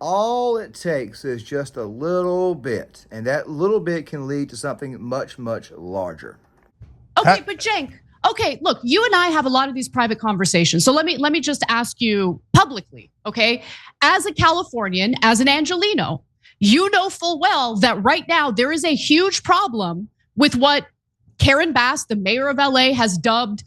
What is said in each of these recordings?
all it takes is just a little bit, and that little bit can lead to something much, much larger. Okay, but Cenk, okay, look, you and I have a lot of these private conversations. So let me just ask you publicly, okay? As a Californian, as an Angelino, you know full well that right now there is a huge problem with what Karen Bass, the mayor of LA, has dubbed.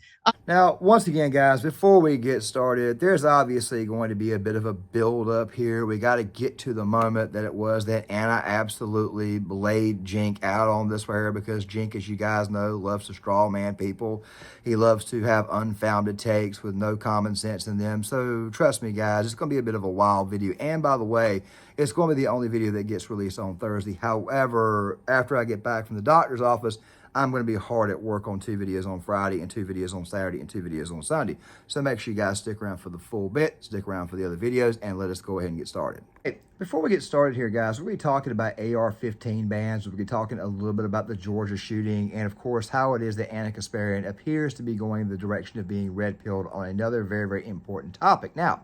Now, once again, guys, before we get started, there's obviously going to be a bit of a build-up here. We got to get to the moment that it was that Anna absolutely laid Cenk out on this right here, because Cenk, as you guys know, loves to straw man people. He loves to have unfounded takes with no common sense in them. So trust me, guys, it's going to be a bit of a wild video. And by the way, it's going to be the only video that gets released on Thursday. However, after I get back from the doctor's office, I'm going to be hard at work on 2 videos on Friday and 2 videos on Saturday and 2 videos on Sunday. So make sure you guys stick around for the full bit, stick around for the other videos, and let us go ahead and get started. Hey, before we get started here, guys, we're going to be talking about AR-15 bans. We're going to be talking a little bit about the Georgia shooting, and of course, how it is that Anna Kasparian appears to be going in the direction of being red-pilled on another very, very important topic. Now,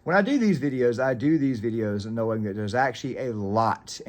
when I do these videos knowing that there's actually a lot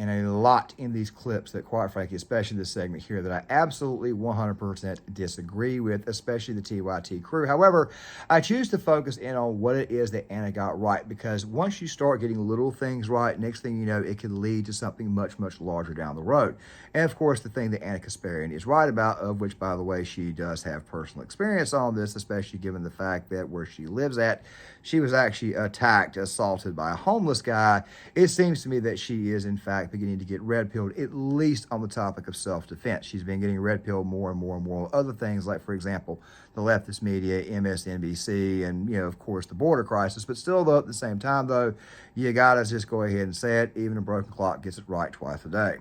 in these clips that, quite frankly, especially this segment here, that I absolutely 100% disagree with, especially the TYT crew. However, I choose to focus in on what it is that Anna got right, because once you start getting little things right, next thing you know, it could lead to something much, much larger down the road. And of course, the thing that Anna Kasparian is right about, of which, by the way, she does have personal experience on this, especially given the fact that where she lives at, she was actually assaulted by a homeless guy. It seems to me that she is, in fact, beginning to get red-pilled, at least on the topic of self-defense. She's been getting red-pilled more and more and more on other things, like, for example, the leftist media, MSNBC, and, you know, of course, the border crisis. But still, though, at the same time, though, you got to just go ahead and say it. Even a broken clock gets it right twice a day.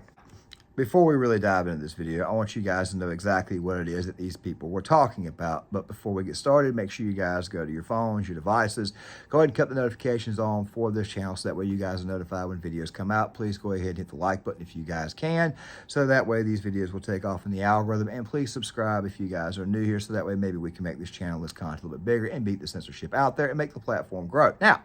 Before we really dive into this video, I want you guys to know exactly what it is that these people were talking about. But before we get started, make sure you guys go to your phones, your devices. Go ahead and cut the notifications on for this channel so that way you guys are notified when videos come out. Please go ahead and hit the like button if you guys can, so that way these videos will take off in the algorithm. And please subscribe if you guys are new here, so that way maybe we can make this channel, this content, a little bit bigger and beat the censorship out there and make the platform grow. Now,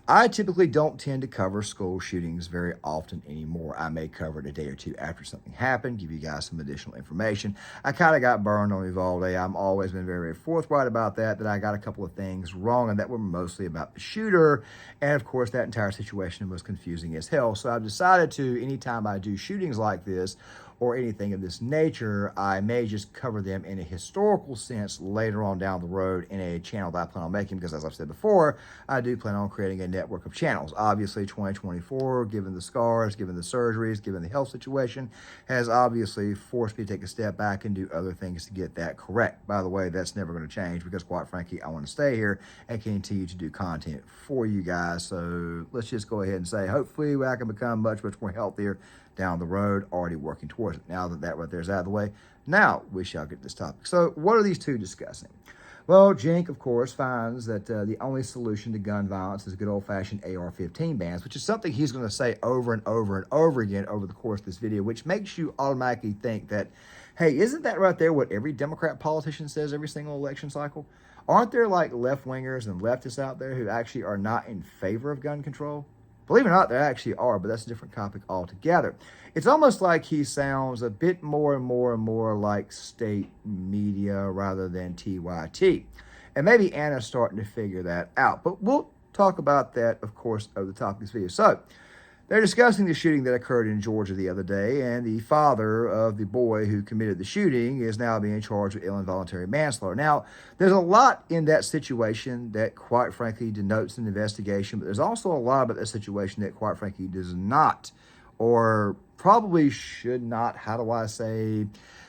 I typically don't tend to cover school shootings very often anymore. I may cover it a day or two after something happened, give you guys some additional information. I kind of got burned on Uvalde. I've always been very, very forthright about that I got a couple of things wrong, and that were mostly about the shooter. And of course, that entire situation was confusing as hell. So I've decided to, anytime I do shootings like this, or anything of this nature, I may just cover them in a historical sense later on down the road in a channel that I plan on making, because as I've said before, I do plan on creating a network of channels. Obviously, 2024, given the scars, given the surgeries, given the health situation, has obviously forced me to take a step back and do other things to get that correct. By the way, that's never going to change, because quite frankly, I want to stay here and continue to do content for you guys. So let's just go ahead and say, hopefully I can become much, much more healthier down the road, already working towards it. Now that right there is out of the way, now we shall get to this topic. So what are these two discussing? Well, Cenk, of course, finds that the only solution to gun violence is good old-fashioned AR-15 bans, which is something he's going to say over and over and over again over the course of this video, which makes you automatically think that, hey, isn't that right there what every Democrat politician says every single election cycle? Aren't there like left-wingers and leftists out there who actually are not in favor of gun control? Believe it or not, there actually are, but that's a different topic altogether. It's almost like he sounds a bit more and more and more like state media rather than TYT. And maybe Anna's starting to figure that out. But we'll talk about that, of course, over the top of this video. So, they're discussing the shooting that occurred in Georgia the other day, and the father of the boy who committed the shooting is now being charged with involuntary manslaughter. Now, there's a lot in that situation that, quite frankly, denotes an investigation, but there's also a lot about that situation that, quite frankly, does not, or probably should not, how do I say,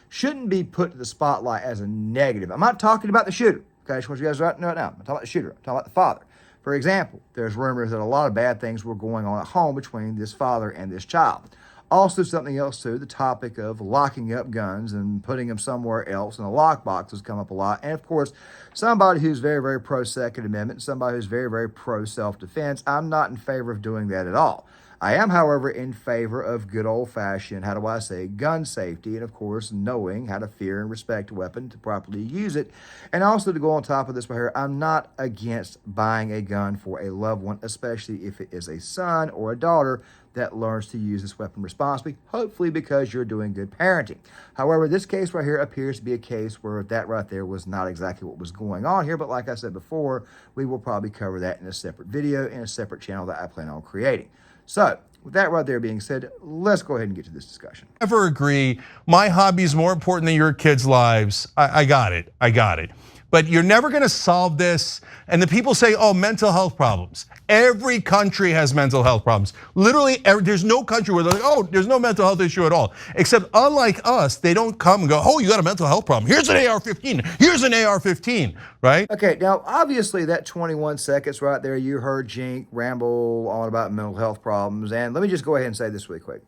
shouldn't be put to the spotlight as a negative. I'm not talking about the shooter, okay? I just want you guys to know it now. I'm talking about the shooter. I'm talking about the father. For example, there's rumors that a lot of bad things were going on at home between this father and this child. Also, something else too, the topic of locking up guns and putting them somewhere else in a lockbox has come up a lot. And of course, somebody who's very, very pro-Second Amendment, somebody who's very, very pro-self-defense, I'm not in favor of doing that at all. I am, however, in favor of good old-fashioned, how do I say, gun safety, and of course, knowing how to fear and respect a weapon to properly use it. And also to go on top of this right here, I'm not against buying a gun for a loved one, especially if it is a son or a daughter that learns to use this weapon responsibly, hopefully because you're doing good parenting. However, this case right here appears to be a case where that right there was not exactly what was going on here, but like I said before, we will probably cover that in a separate video in a separate channel that I plan on creating. So, with that right there being said, let's go ahead and get to this discussion. Ever agree, my hobby is more important than your kids' lives. I got it. But you're never gonna solve this. And the people say, oh, mental health problems. Every country has mental health problems. Literally, there's no country where they're like, oh, there's no mental health issue at all. Except unlike us, they don't come and go, oh, you got a mental health problem. Here's an AR-15, here's an AR-15, right? Okay, now obviously that 21 seconds right there, you heard Cenk ramble on about mental health problems. And let me just go ahead and say this really quick.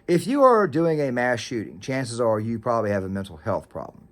If you are doing a mass shooting, chances are you probably have a mental health problem.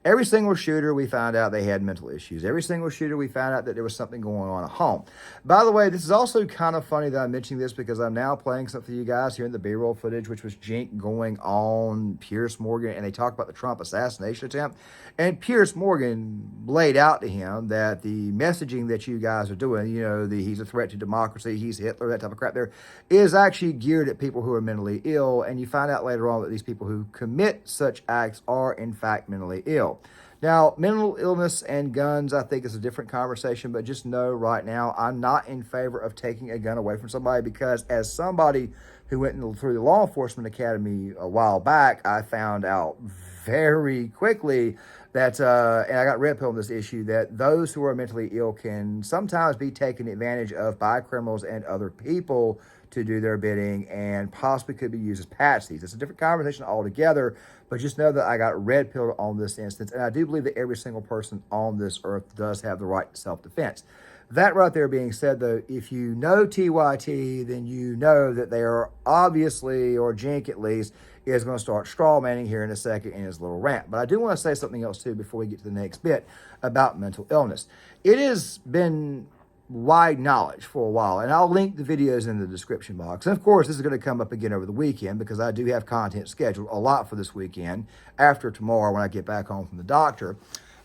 Every single shooter, we found out they had mental issues. Every single shooter, we found out that there was something going on at home. By the way, this is also kind of funny that I'm mentioning this because I'm now playing something for you guys here in the B-roll footage, which was Cenk going on Piers Morgan, and they talked about the Trump assassination attempt. And Piers Morgan laid out to him that the messaging that you guys are doing, you know, he's a threat to democracy, he's Hitler, that type of crap there, is actually geared at people who are mentally ill. And you find out later on that these people who commit such acts are, in fact, mentally ill. Now, mental illness and guns, I think, is a different conversation, but just know right now, I'm not in favor of taking a gun away from somebody because as somebody who went through the law enforcement academy a while back, I found out very quickly that, and I got red pill on this issue, that those who are mentally ill can sometimes be taken advantage of by criminals and other people to do their bidding and possibly could be used as patsies. It's a different conversation altogether, but just know that I got red pilled on this instance, and I do believe that every single person on this earth does have the right to self-defense. That right there being said, though, if you know TYT, then you know that they are obviously, or Cenk at least, is going to start straw manning here in a second in his little rant. But I do want to say something else, too, before we get to the next bit about mental illness. It has been wide knowledge for a while, and I'll link the videos in the description box. And of course, this is going to come up again over the weekend because I do have content scheduled a lot for this weekend after tomorrow when I get back home from the doctor.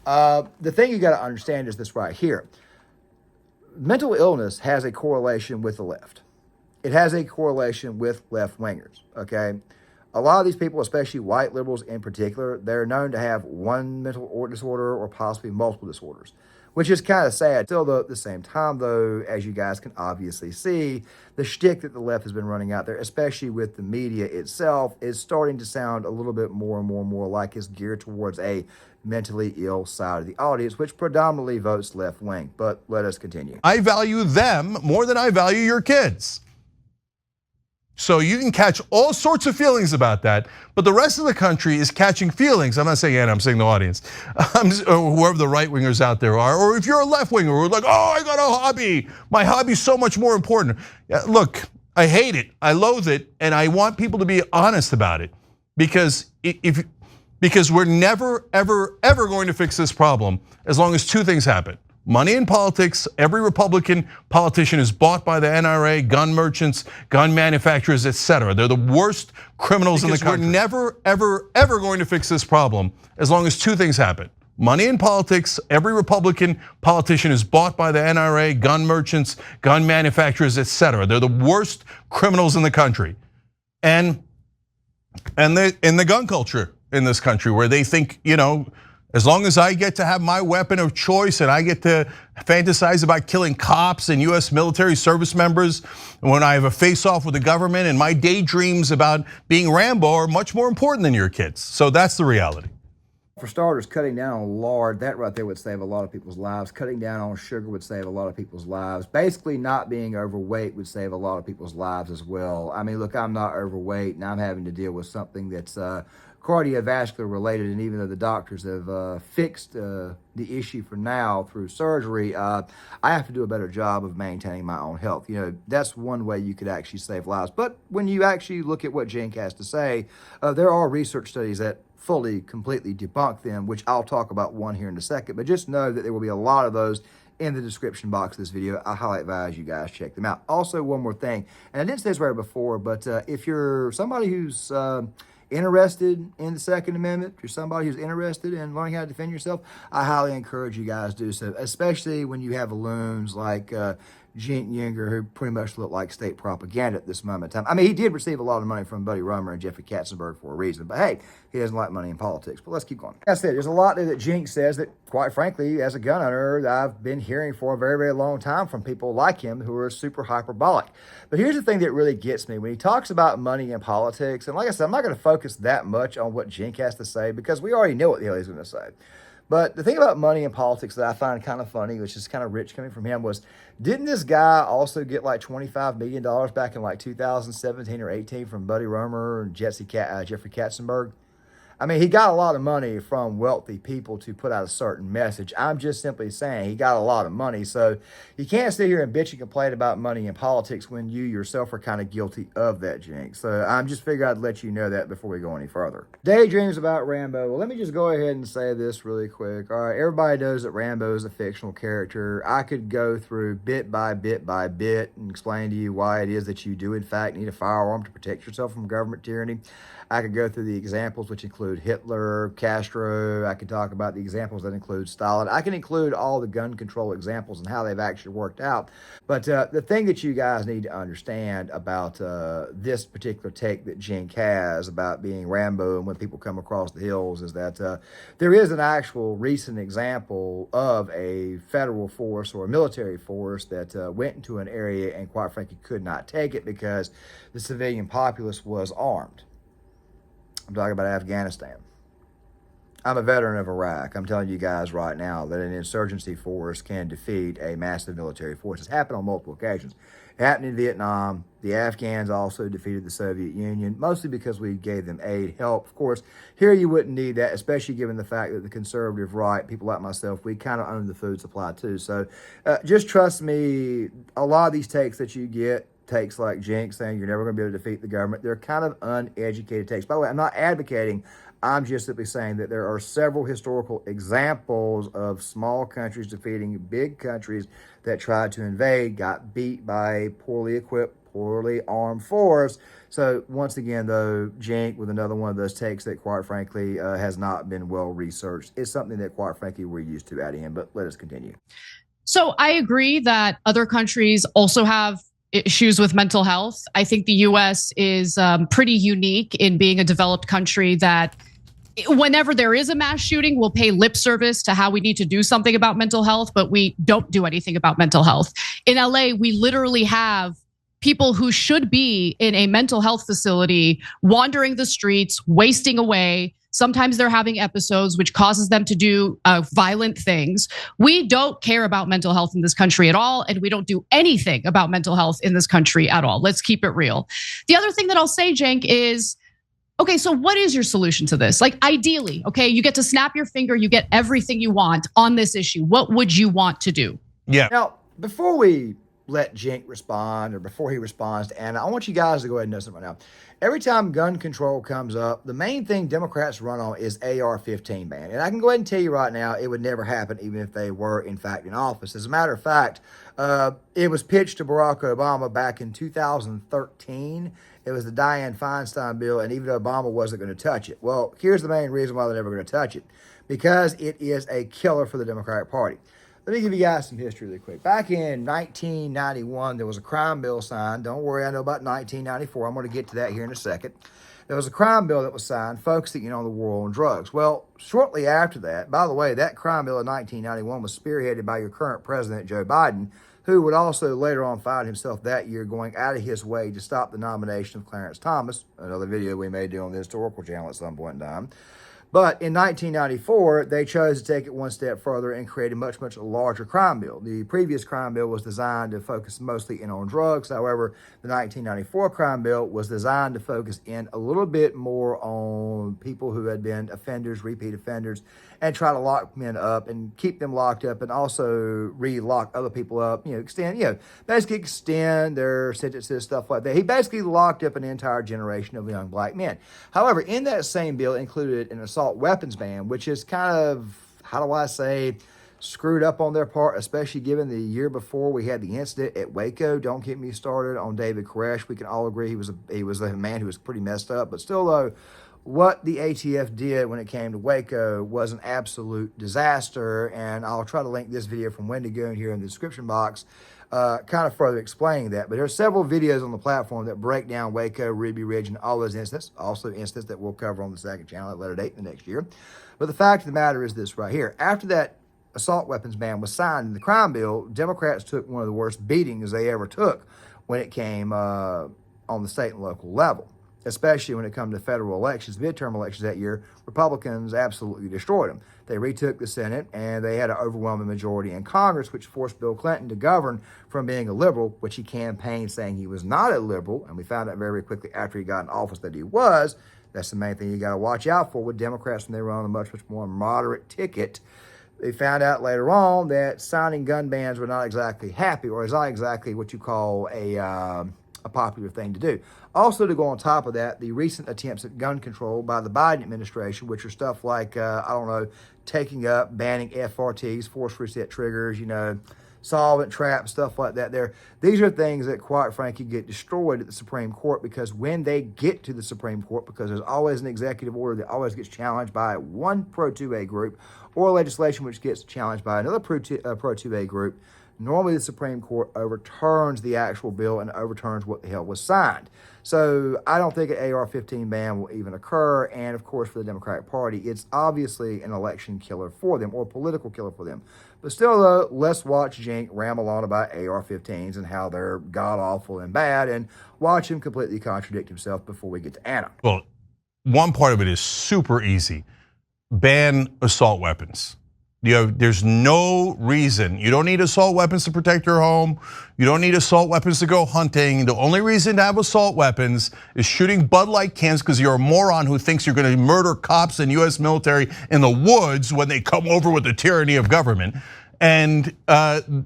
The thing you got to understand is this right here. Mental illness has a correlation with the left. It has a correlation with left-wingers, okay? A lot of these people, especially white liberals in particular, they're known to have one mental disorder or possibly multiple disorders, which is kind of sad. Still, though, at the same time, though, as you guys can obviously see, the shtick that the left has been running out there, especially with the media itself, is starting to sound a little bit more and more like it's geared towards a mentally ill side of the audience, which predominantly votes left wing. But let us continue. I value them more than I value your kids. So you can catch all sorts of feelings about that, but the rest of the country is catching feelings. I'm not saying Anna, I'm saying the audience, or whoever the right wingers out there are, or if you're a left winger who's like, oh, I got a hobby. My hobby's so much more important. Look, I hate it, I loathe it, and I want people to be honest about it because we're never, ever going to fix this problem as long as two things happen. Money in politics, every Republican politician is bought by the NRA, gun merchants, gun manufacturers, etc. They're the worst criminals in the country. We're never, ever going to fix this problem as long as two things happen. Money in politics, every Republican politician is bought by the NRA, gun merchants, gun manufacturers, etc. They're the worst criminals in the country. And in the gun culture in this country where they think, you know, as long as I get to have my weapon of choice and I get to fantasize about killing cops and US military service members when I have a face-off with the government, and my daydreams about being Rambo are much more important than your kids. So that's the reality. For starters, cutting down on lard, that right there would save a lot of people's lives. Cutting down on sugar would save a lot of people's lives. Basically, not being overweight would save a lot of people's lives as well. I mean, look, I'm not overweight, and I'm having to deal with something that's cardiovascular related, and even though the doctors have fixed the issue for now through surgery, I have to do a better job of maintaining my own health. You know, that's one way you could actually save lives. But when you actually look at what Cenk has to say, there are research studies that fully, completely debunk them, which I'll talk about one here in a second, but just know that there will be a lot of those in the description box of this video. I highly advise you guys check them out. Also, one more thing, and I didn't say this right before, but if you're somebody who's interested in the Second Amendment, if you're somebody who's interested in learning how to defend yourself, I highly encourage you guys to do so, especially when you have loons like Cenk who pretty much look like state propaganda at this moment in time. I mean, he did receive a lot of money from Buddy Roemer and Jeffrey Katzenberg for a reason, but hey, he doesn't like money in politics. But let's keep going. That's it. There's a lot there that Cenk says that, quite frankly, as a gun owner, I've been hearing for a very, very long time from people like him who are super hyperbolic. But here's the thing that really gets me. When he talks about money in politics, and like I said, I'm not going to focus that much on what Cenk has to say because we already know what the hell he's going to say. But the thing about money in politics that I find kind of funny, which is kind of rich coming from him, was didn't this guy also get like $25 million back in like 2017 or 18 from Buddy Roemer and Jeffrey Katzenberg? I mean, he got a lot of money from wealthy people to put out a certain message. I'm just simply saying he got a lot of money. So you can't sit here and bitch and complain about money in politics when you yourself are kind of guilty of that, Cenk. So I'm just figuring I'd let you know that before we go any further. Daydreams about Rambo. Well, let me just go ahead and say this really quick. All right, everybody knows that Rambo is a fictional character. I could go through bit by bit by bit and explain to you why it is that you do, in fact, need a firearm to protect yourself from government tyranny. I could go through the examples, which include Hitler, Castro. I could talk about the examples that include Stalin. I can include all the gun control examples and how they've actually worked out. But the thing that you guys need to understand about this particular take that Cenk has about being Rambo and when people come across the hills is that there is an actual recent example of a federal force or a military force that went into an area and quite frankly could not take it because the civilian populace was armed. I'm talking about Afghanistan. I'm a veteran of Iraq. I'm telling you guys right now that an insurgency force can defeat a massive military force. It's happened on multiple occasions. It happened in Vietnam. The Afghans also defeated the Soviet Union, mostly because we gave them aid, help. Of course, here you wouldn't need that, especially given the fact that the conservative right, people like myself, we kind of own the food supply too. So just trust me, a lot of these takes that you get, takes like Cenk saying you're never going to be able to defeat the government, they're kind of uneducated takes. By the way, I'm not advocating, I'm just simply saying that there are several historical examples of small countries defeating big countries that tried to invade, got beat by a poorly equipped, poorly armed force. So once again, though, Cenk with another one of those takes that quite frankly has not been well researched. It's something that quite frankly we're used to at him, but let us continue. So I agree that other countries also have issues with mental health. I think the US is pretty unique in being a developed country that whenever there is a mass shooting, we'll pay lip service to how we need to do something about mental health, but we don't do anything about mental health. In LA, we literally have people who should be in a mental health facility wandering the streets, wasting away. Sometimes they're having episodes which causes them to do violent things. We don't care about mental health in this country at all, and we don't do anything about mental health in this country at all. Let's keep it real. The other thing that I'll say, Cenk, is, okay, so what is your solution to this? Like ideally, okay, you get to snap your finger, you get everything you want on this issue. What would you want to do? Yeah. Now, before we let Cenk respond or before he responds to Anna, I want you guys to go ahead and know something right now. Every time gun control comes up, the main thing Democrats run on is AR-15 ban. And I can go ahead and tell you right now, it would never happen even if they were, in fact, in office. As a matter of fact, it was pitched to Barack Obama back in 2013. It was the Dianne Feinstein bill, and even Obama wasn't going to touch it. Well, here's the main reason why they're never going to touch it. Because it is a killer for the Democratic Party. Let me give you guys some history really quick. Back in 1991, there was a crime bill signed. Don't worry, I know about 1994. I'm going to get to that here in a second. There was a crime bill that was signed focusing on the war on drugs. Well, shortly after that, by the way, that crime bill in 1991 was spearheaded by your current president, Joe Biden, who would also later on find himself that year going out of his way to stop the nomination of Clarence Thomas, another video we may do on the historical channel at some point in time. But in 1994, they chose to take it one step further and create a much, much larger crime bill. The previous crime bill was designed to focus mostly in on drugs. However, the 1994 crime bill was designed to focus in a little bit more on people who had been offenders, repeat offenders, and try to lock men up and keep them locked up and also re-lock other people up, basically extend their sentences, stuff like that. He basically locked up an entire generation of young black men. However, in that same bill included an assault weapons ban, which is kind of, how do I say, screwed up on their part, especially given the year before we had the incident at Waco. Don't get me started on David Koresh. We can all agree he was a man who was pretty messed up, but still though, what the ATF did when it came to Waco was an absolute disaster, and I'll try to link this video from Wendigo in here in the description box, kind of further explaining that. But there are several videos on the platform that break down Waco, Ruby Ridge, and all those incidents, also incidents that we'll cover on the second channel at a later date in the next year. But the fact of the matter is this right here. After that assault weapons ban was signed in the crime bill, Democrats took one of the worst beatings they ever took when it came on the state and local level. Especially when it comes to federal elections, midterm elections that year, Republicans absolutely destroyed them. They retook the Senate, and they had an overwhelming majority in Congress, which forced Bill Clinton to govern from being a liberal, which he campaigned saying he was not a liberal, and we found out very quickly after he got in office that he was. That's the main thing you got to watch out for with Democrats when they run on a much, much more moderate ticket. They found out later on that signing gun bans were not exactly happy, or is not exactly what you call a popular thing to do. Also, to go on top of that, the recent attempts at gun control by the Biden administration, which are stuff like, taking up, banning FRTs, force reset triggers, solvent traps, stuff like that. These are things that, quite frankly, get destroyed at the Supreme Court, because when they get to the Supreme Court, because there's always an executive order that always gets challenged by one pro-2A group, or legislation which gets challenged by another pro-2A group, normally the Supreme Court overturns the actual bill and overturns what the hell was signed. So I don't think an AR-15 ban will even occur. And of course, for the Democratic Party, it's obviously an election killer for them, or a political killer for them. But still, though, let's watch Cenk ramble on about AR-15s and how they're god-awful and bad, and watch him completely contradict himself before we get to Anna. Well, one part of it is super easy. Ban assault weapons. There's no reason. You don't need assault weapons to protect your home. You don't need assault weapons to go hunting. The only reason to have assault weapons is shooting Bud Light cans because you're a moron who thinks you're going to murder cops and US military in the woods when they come over with the tyranny of government, and to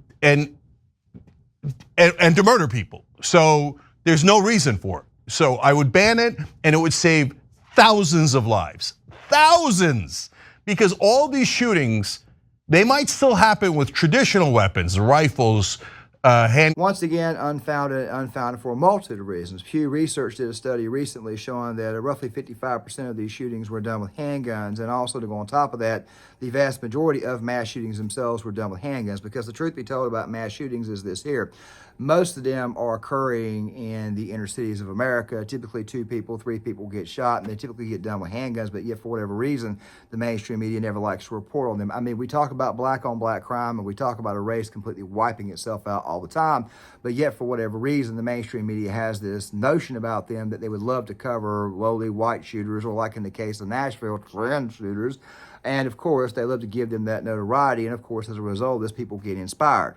murder people. So there's no reason for it. So I would ban it, and it would save thousands of lives. Thousands. Because all these shootings, they might still happen with traditional weapons, rifles, Once again, unfounded for a multitude of reasons. Pew Research did a study recently showing that roughly 55% of these shootings were done with handguns, and also to go on top of that, the vast majority of mass shootings themselves were done with handguns, because the truth be told about mass shootings is this here. Most of them are occurring in the inner cities of America. Typically 2 people, 3 people get shot, and they typically get done with handguns, but yet for whatever reason, the mainstream media never likes to report on them. I mean, we talk about black on black crime, and we talk about a race completely wiping itself out all the time, but yet for whatever reason, the mainstream media has this notion about them that they would love to cover lowly white shooters, or like in the case of Nashville, trend shooters. And of course, they love to give them that notoriety, and of course, as a result, this people get inspired.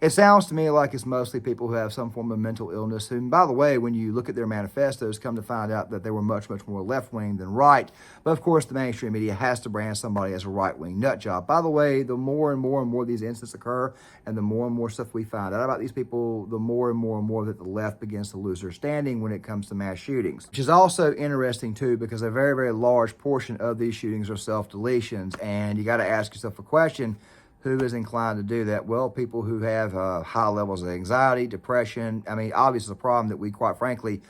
It sounds to me like it's mostly people who have some form of mental illness, who, by the way, when you look at their manifestos, come to find out that they were much, much more left-wing than right. But of course, the mainstream media has to brand somebody as a right-wing nut job. By the way, the more and more these incidents occur, and the more stuff we find out about these people, the more and more that the left begins to lose their standing when it comes to mass shootings. Which is also interesting too, because a very, very large portion of these shootings are self-deletions, and you got to ask yourself a question. Who is inclined to do that? Well, people who have high levels of anxiety, depression. I mean, obviously, it's a problem that we, quite frankly,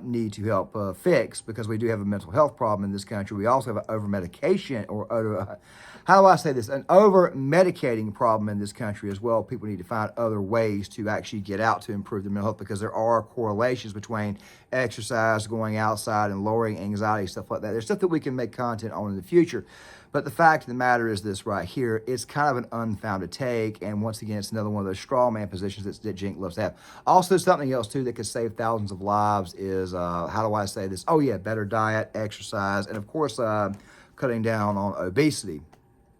need to help fix, because we do have a mental health problem in this country. We also have an over-medication, or how do I say this? An over-medicating problem in this country as well. People need to find other ways to actually get out to improve their mental health, because there are correlations between exercise, going outside, and lowering anxiety, stuff like that. There's stuff that we can make content on in the future. But the fact of the matter is this right here, it's kind of an unfounded take, and once again, it's another one of those straw man positions that Cenk loves to have. Also, something else too that could save thousands of lives is, how do I say this? Oh yeah, better diet, exercise, and of course, cutting down on obesity.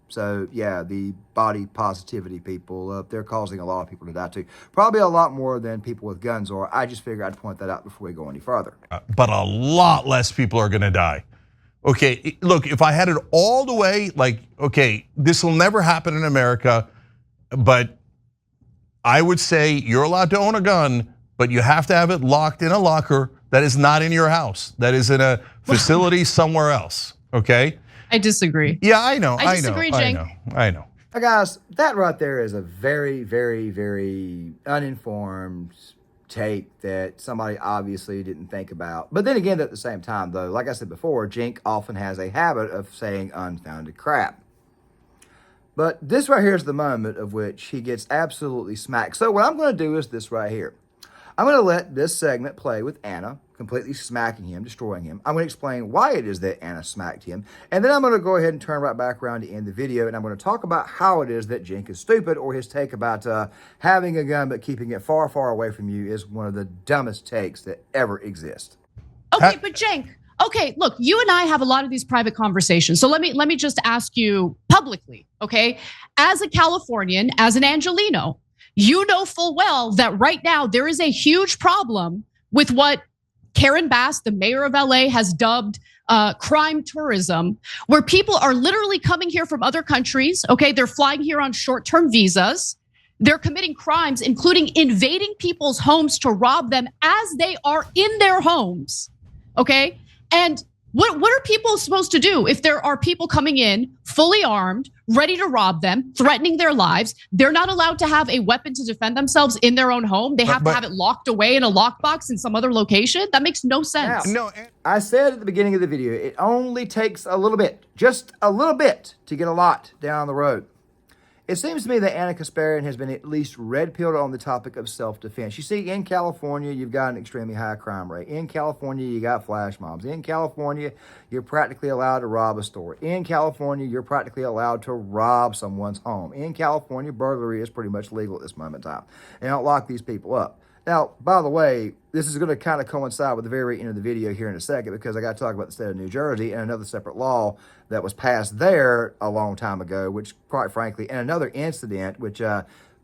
So yeah, the body positivity people, they're causing a lot of people to die too. Probably a lot more than people with guns are. I just figured I'd point that out before we go any further. But a lot less people are gonna die. Okay, look, if I had it all the way, like, okay, this will never happen in America, but I would say you're allowed to own a gun, but you have to have it locked in a locker that is not in your house, that is in a facility somewhere else, okay? I disagree. Yeah, I know, I disagree, Cenk. I know. Now guys, that right there is a very, very, very uninformed take that somebody obviously didn't think about. But then again, at the same time though, like I said before, Cenk often has a habit of saying unfounded crap. But this right here is the moment of which he gets absolutely smacked. So what I'm going to do is this right here. I'm going to let this segment play with Anna, completely smacking him, destroying him. I'm going to explain why it is that Anna smacked him. And then I'm going to go ahead and turn right back around to end the video. And I'm going to talk about how it is that Cenk is stupid, or his take about having a gun but keeping it far, far away from you is one of the dumbest takes that ever exist. Okay, but Cenk, okay, look, you and I have a lot of these private conversations. So let me just ask you publicly, okay? As a Californian, as an Angelino, you know full well that right now there is a huge problem with what Karen Bass, the mayor of LA, has dubbed crime tourism, where people are literally coming here from other countries, okay? They're flying here on short-term visas. They're committing crimes, including invading people's homes to rob them as they are in their homes, okay? And what are people supposed to do if there are people coming in fully armed, ready to rob them, threatening their lives? They're not allowed to have a weapon to defend themselves in their own home. They have to have it locked away in a lockbox in some other location. That makes no sense. Now, I said at the beginning of the video, it only takes a little bit, just a little bit, to get a lot down the road. It seems to me that Anna Kasparian has been at least red-pilled on the topic of self-defense. You see, in California, you've got an extremely high crime rate. In California, you got flash mobs. In California, you're practically allowed to rob a store. In California, you're practically allowed to rob someone's home. In California, burglary is pretty much legal at this moment in time. They don't lock these people up. Now, by the way, this is going to kind of coincide with the very end of the video here in a second, because I got to talk about the state of New Jersey and another separate law that was passed there a long time ago, which quite frankly, and another incident, which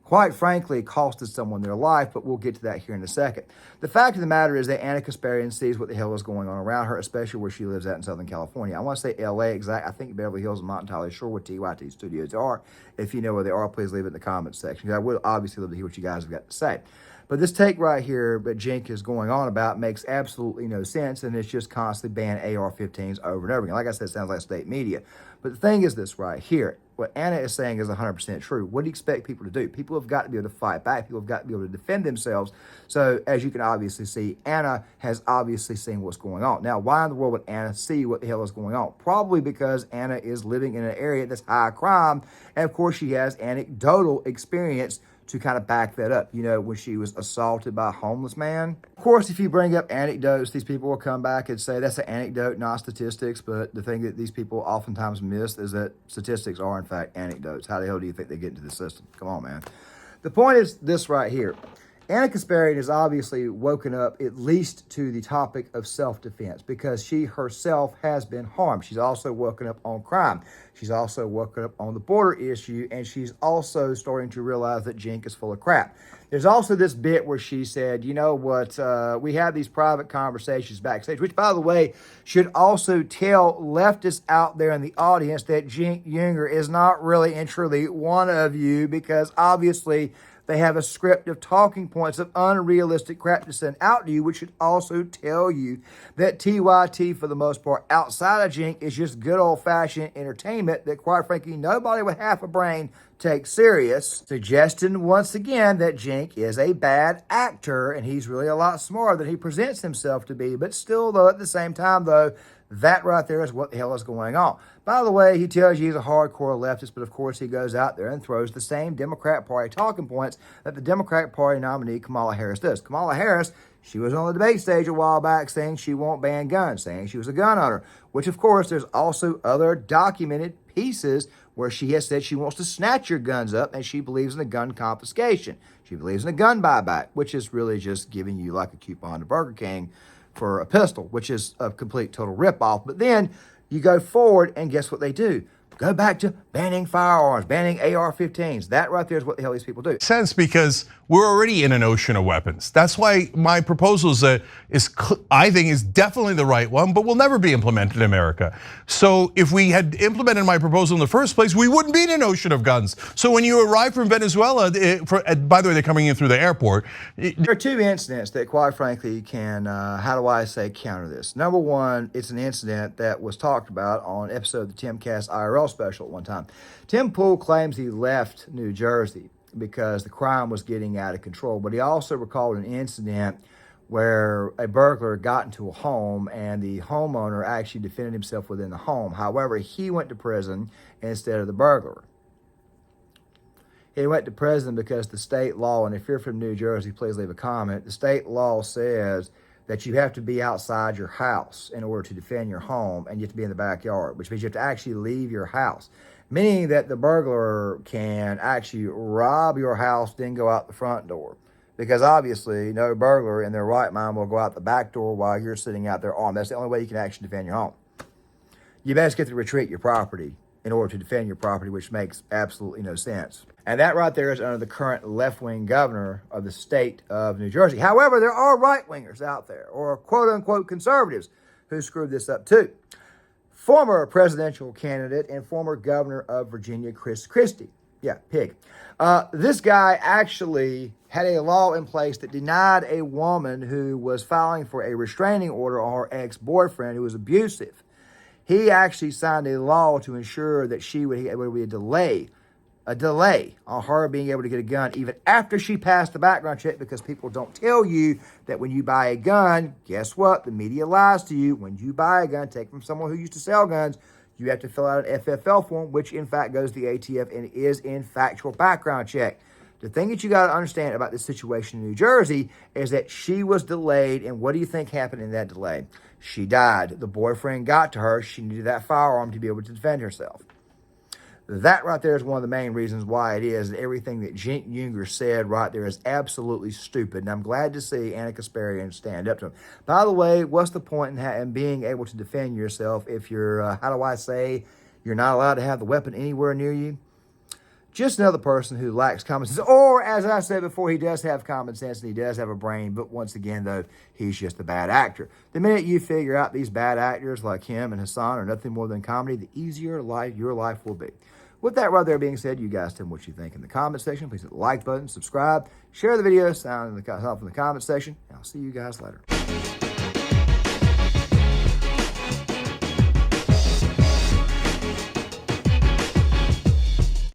quite frankly costed someone their life, but we'll get to that here in a second. The fact of the matter is that Anna Kasparian sees what the hell is going on around her, especially where she lives at in Southern California. I want to say LA exact. I think Beverly Hills. I'm not entirely sure where TYT studios are. If you know where they are, please leave it in the comments section. I would obviously love to hear what you guys have got to say. But this take right here that Cenk is going on about makes absolutely no sense, and it's just constantly banning AR-15s over and over again. Like I said, it sounds like state media. But the thing is this right here. What Anna is saying is 100% true. What do you expect people to do? People have got to be able to fight back. People have got to be able to defend themselves. So as you can obviously see, Anna has obviously seen what's going on. Now, why in the world would Anna see what the hell is going on? Probably because Anna is living in an area that's high crime. And of course, she has anecdotal experience to kind of back that up. You know, when she was assaulted by a homeless man. Of course, if you bring up anecdotes, these people will come back and say that's an anecdote, not statistics. But the thing that these people oftentimes miss is that statistics are, in fact, anecdotes. How the hell do you think they get into the system? Come on, man. The point is this right here. Anna Kasparian has obviously woken up at least to the topic of self-defense, because she herself has been harmed. She's also woken up on crime. She's also woken up on the border issue, and she's also starting to realize that Cenk is full of crap. There's also this bit where she said, you know what, we have these private conversations backstage, which, by the way, should also tell leftists out there in the audience that Cenk Uygur is not really and truly one of you, because obviously they have a script of talking points of unrealistic crap to send out to you, which should also tell you that TYT, for the most part, outside of Cenk, is just good old-fashioned entertainment that, quite frankly, nobody with half a brain takes serious, suggesting once again that Cenk is a bad actor and he's really a lot smarter than he presents himself to be. But still, though, at the same time, though, that right there is what the hell is going on. By the way, he tells you he's a hardcore leftist, but of course he goes out there and throws the same Democrat Party talking points that the Democratic Party nominee Kamala Harris does. Kamala Harris, she was on the debate stage a while back saying she won't ban guns, saying she was a gun owner, which of course there's also other documented pieces where she has said she wants to snatch your guns up and she believes in a gun confiscation. She believes in a gun buyback, which is really just giving you like a coupon to Burger King for a pistol, which is a complete total ripoff. But then You go forward, and guess what they do? Go back to banning firearms, banning AR-15s. That right there is what the hell these people do. Sense because we're already in an ocean of weapons. That's why my proposal I think is definitely the right one, but will never be implemented in America. So if we had implemented my proposal in the first place, we wouldn't be in an ocean of guns. So when you arrive from Venezuela, by the way, they're coming in through the airport. There are two incidents that, quite frankly, can, counter this. Number one, it's an incident that was talked about on an episode of the Tim Cast IRL special at one time. Tim Pool claims he left New Jersey because the crime was getting out of control, but he also recalled an incident where a burglar got into a home and the homeowner actually defended himself within the home. However, he went to prison instead of the burglar. He went to prison because the state law, and if you're from New Jersey, please leave a comment, the state law says that you have to be outside your house in order to defend your home, and you have to be in the backyard, which means you have to actually leave your house, meaning that the burglar can actually rob your house, then go out the front door. Because obviously, no burglar in their right mind will go out the back door while you're sitting out there armed. That's the only way you can actually defend your home. You best get to retreat your property in order to defend your property, which makes absolutely no sense. And that right there is under the current left-wing governor of the state of New Jersey. However, there are right-wingers out there, or quote-unquote conservatives, who screwed this up too. Former presidential candidate and former governor of Virginia, Chris Christie. Yeah, pig. This guy actually had a law in place that denied a woman who was filing for a restraining order on her ex-boyfriend who was abusive. He actually signed a law to ensure that there would be a delay on her being able to get a gun even after she passed the background check, because people don't tell you that when you buy a gun, guess what? The media lies to you. When you buy a gun, take from someone who used to sell guns, you have to fill out an FFL form, which in fact goes to the ATF and is in factual background check. The thing that you got to understand about this situation in New Jersey is that she was delayed, and what do you think happened in that delay? She died. The boyfriend got to her. She needed that firearm to be able to defend herself. That right there is one of the main reasons why it is that everything that Cenk Unger said right there is absolutely stupid. And I'm glad to see Anna Kasparian stand up to him. By the way, what's the point in being able to defend yourself if you're, you're not allowed to have the weapon anywhere near you? Just another person who lacks common sense. Or, as I said before, he does have common sense and he does have a brain. But once again, though, he's just a bad actor. The minute you figure out these bad actors like him and Hassan are nothing more than comedy, the easier your life will be. With that right there being said, you guys tell me what you think in the comment section. Please hit the like button, subscribe, share the video, sound in the comment section, and I'll see you guys later.